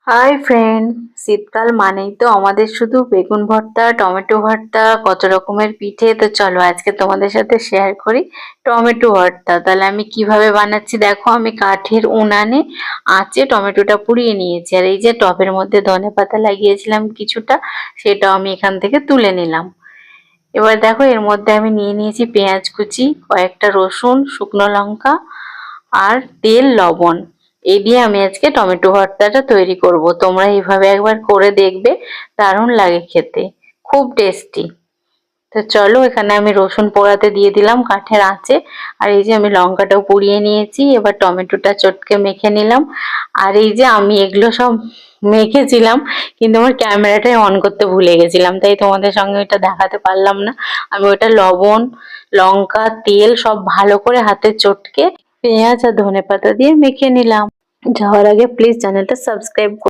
Hi friend, শীতকাল মানেই তো আমাদের শুধু বেগুন ভর্তা, টমেটো ভর্তা, কত রকমের পিঠে। তো চলো আজকে তোমাদের সাথে শেয়ার করি টমেটো ভর্তা। তাহলে আমি কিভাবে বানাচ্ছি দেখো। আমি কাঠের উনানে আঁচে টমেটোটা পুড়িয়ে নিয়েছি, আর এই যে টবের মধ্যে ধনেপাতা লাগিয়েছিলাম কিছুটা, সেটাও আমি এখান থেকে তুলে নিলাম। এবার দেখো এর মধ্যে আমি নিয়ে নিয়েছি পেঁয়াজ কুচি, কয়েকটা রসুন, শুকনো লঙ্কা আর তেল, লবণ। এই দিয়ে আমি আজকে টমেটো ভর্তাটা তৈরি করব। তোমরা এইভাবে একবার করে দেখবে, দারুণ লাগে খেতে, খুব টেস্টি। তো চলো, এখানে আমি রসুন পোড়াতে দিয়ে দিলাম কাঠের আঁচে, আর এই যে আমি লঙ্কাটাও পুড়িয়ে নিয়েছি। এবার টমেটোটা চটকে মেখে নিলাম। আর এই যে আমি এগুলো সব মেখেছিলাম, কিন্তু আমার ক্যামেরাটাই অন করতে ভুলে গেছিলাম, তাই তোমাদের সঙ্গে ওটা দেখাতে পারলাম না। আমি ওটা লবণ, লঙ্কা, তেল সব ভালো করে হাতে চটকে পেঁয়াজ আর ধনেপাতা দিয়ে মেখে নিলাম। যাওয়ার আগে প্লিজ চ্যানেলটা সাবস্ক্রাইব